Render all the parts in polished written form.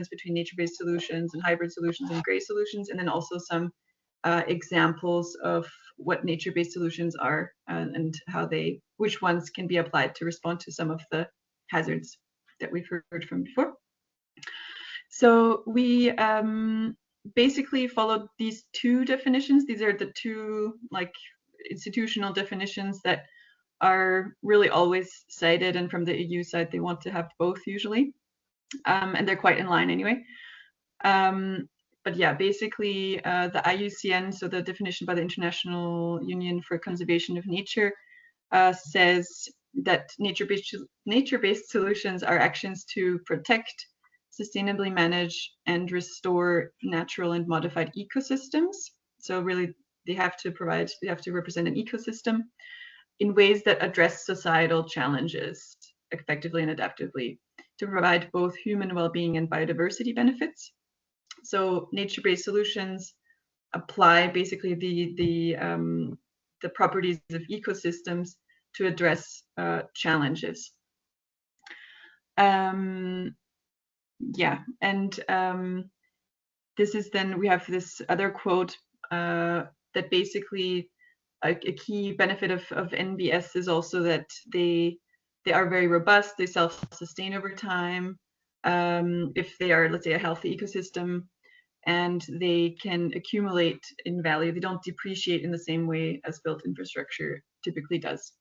difference between nature-based solutions and hybrid solutions and gray solutions, and then also some examples of what nature-based solutions are and how which ones can be applied to respond to some of the hazards that we've heard from before. So we basically followed these two definitions. These are the two institutional definitions that are really always cited, and from the EU side they want to have both usually, and they're quite in line anyway. But yeah, basically the IUCN, so the definition by the International Union for Conservation of Nature, says that nature-based solutions are actions to protect, sustainably manage, and restore natural and modified ecosystems. So really they have to represent an ecosystem in ways that address societal challenges effectively and adaptively to provide both human well-being and biodiversity benefits. So nature-based solutions apply basically the properties of ecosystems to address challenges. Yeah, and this is then, we have this other quote that basically a key benefit of NbS is also that they are very robust, they self-sustain over time, if they are, let's say, a healthy ecosystem, and they can accumulate in value. They don't depreciate in the same way as built infrastructure typically does.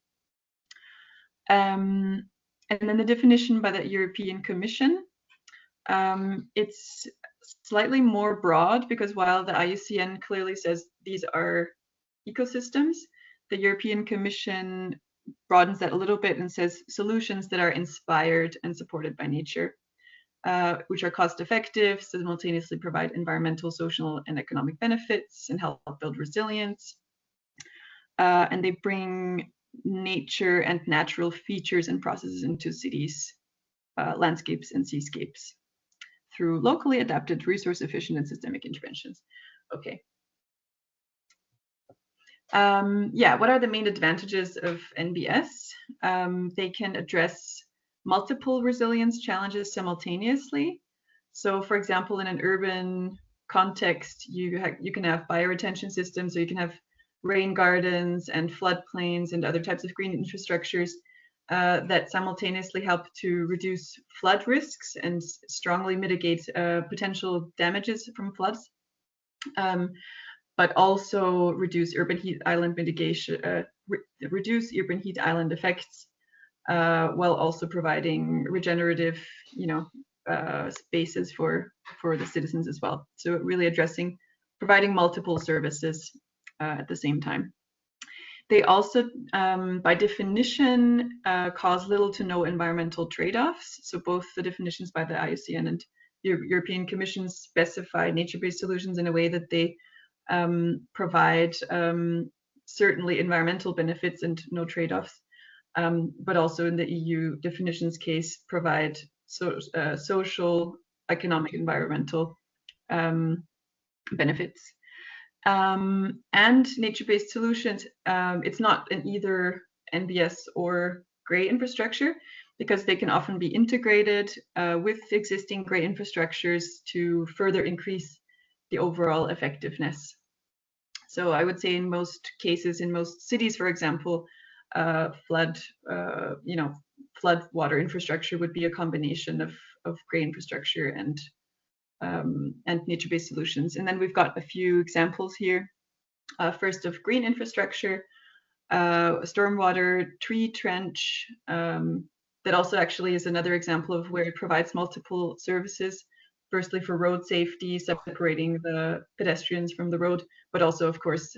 And then the definition by the European Commission, it's slightly more broad, because while the IUCN clearly says these are ecosystems, the European Commission broadens that a little bit and says solutions that are inspired and supported by nature, which are cost effective, simultaneously provide environmental, social, and economic benefits, and help build resilience. And they bring nature and natural features and processes into cities, landscapes, and seascapes through locally adapted, resource efficient, and systemic interventions. Okay. Yeah, what are the main advantages of NbS? They can address multiple resilience challenges simultaneously. So for example, in an urban context, you can have bioretention systems, so you can have rain gardens and floodplains and other types of green infrastructures that simultaneously help to reduce flood risks and strongly mitigate potential damages from floods, but also reduce urban heat island mitigation, reduce urban heat island effects, while also providing regenerative, spaces for the citizens as well. So really providing multiple services at the same time. They also, by definition, cause little to no environmental trade-offs. So both the definitions by the IUCN and European Commission specify nature-based solutions in a way that they provide certainly environmental benefits and no trade-offs, but also in the EU definitions case provide social, economic, environmental benefits. And nature-based solutions, it's not an either NbS or gray infrastructure, because they can often be integrated with existing gray infrastructures to further increase the overall effectiveness. So I would say in most cases, in most cities, for example, flood water infrastructure would be a combination of gray infrastructure and nature-based solutions. And then we've got a few examples here. First, of green infrastructure, stormwater tree trench, that also actually is another example of where it provides multiple services. Firstly, for road safety, separating the pedestrians from the road, but also, of course,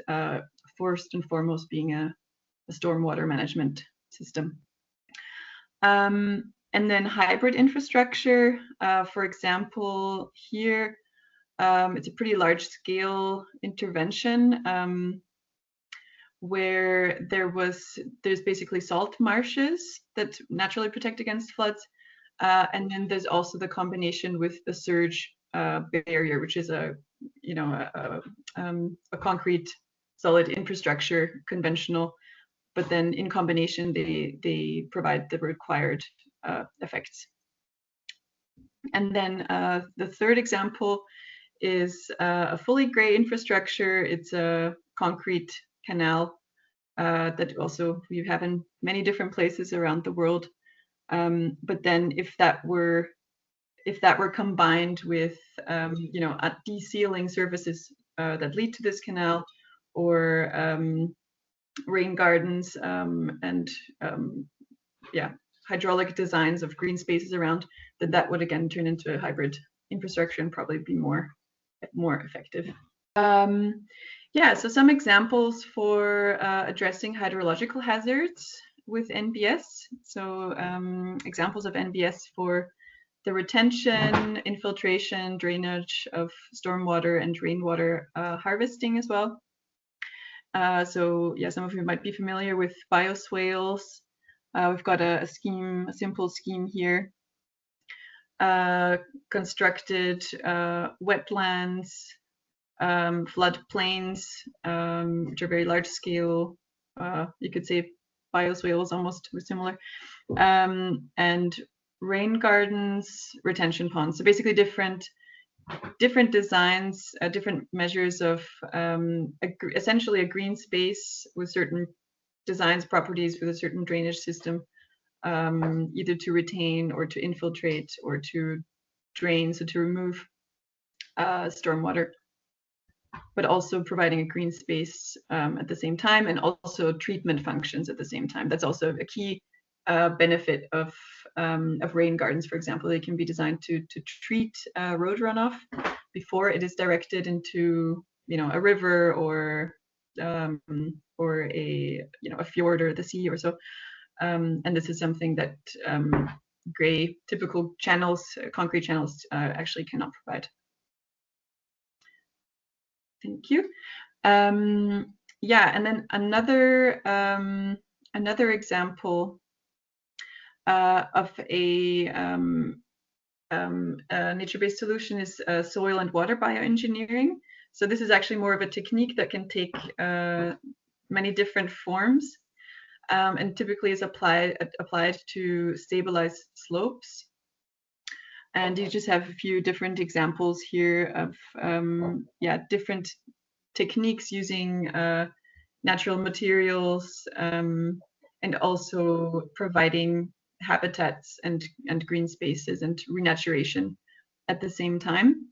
first and foremost, being a stormwater management system. And then hybrid infrastructure, for example, here, it's a pretty large scale intervention where there's basically salt marshes that naturally protect against floods. And then there's also the combination with the surge barrier, which is a concrete solid infrastructure, conventional, but then in combination they provide the required effects. And then the third example is a fully gray infrastructure. It's a concrete canal that also we have in many different places around the world. But then if that were combined with de-sealing surfaces that lead to this canal, or rain gardens and hydraulic designs of green spaces around, then that would again turn into a hybrid infrastructure and probably be more effective. So some examples for addressing hydrological hazards with NbS. So examples of NbS for the retention, infiltration, drainage of stormwater and rainwater harvesting as well. Some of you might be familiar with bioswales. We've got a simple scheme here. Constructed wetlands, floodplains, which are very large scale. You could say bioswales almost similar, and rain gardens, retention ponds. So basically different designs, different measures of essentially a green space with certain designs, properties, with a certain drainage system, either to retain or to infiltrate or to drain, so to remove stormwater, but also providing a green space at the same time, and also treatment functions at the same time. That's also a key benefit of rain gardens, for example. They can be designed to treat road runoff before it is directed into a river or a fjord or the sea or so. And this is something that gray typical channels, concrete channels, actually cannot provide. Thank you. And then another example of a nature-based solution is soil and water bioengineering. So this is actually more of a technique that can take many different forms, and typically is applied to stabilize slopes. And you just have a few different examples here of different techniques using natural materials, and also providing habitats and green spaces and renaturation at the same time.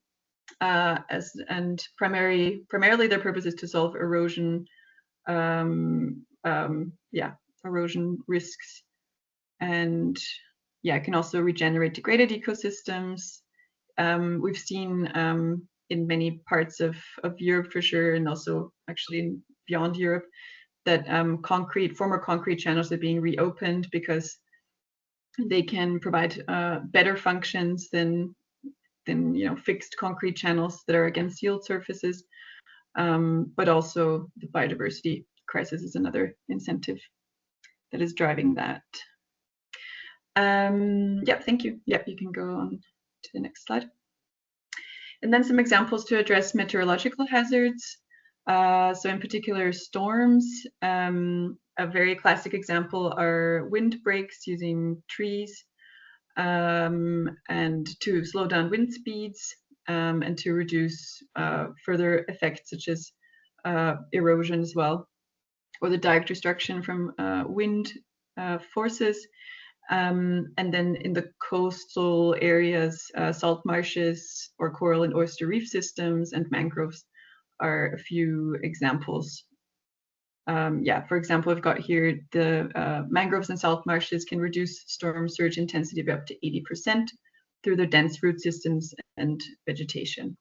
And primarily their purpose is to solve erosion, erosion risks, and it can also regenerate degraded ecosystems. We've seen in many parts of Europe for sure, and also actually beyond Europe, that former concrete channels are being reopened because they can provide better functions than fixed concrete channels that are again sealed surfaces. But also the biodiversity crisis is another incentive that is driving that. Thank you. You can go on to the next slide. And then some examples to address meteorological hazards. So in particular, storms. A very classic example are windbreaks using trees, and to slow down wind speeds, and to reduce further effects such as erosion as well, or the direct destruction from wind forces. And then in the coastal areas, salt marshes or coral and oyster reef systems and mangroves are a few examples. For example, I've got here the mangroves and salt marshes can reduce storm surge intensity by up to 80% through their dense root systems and vegetation.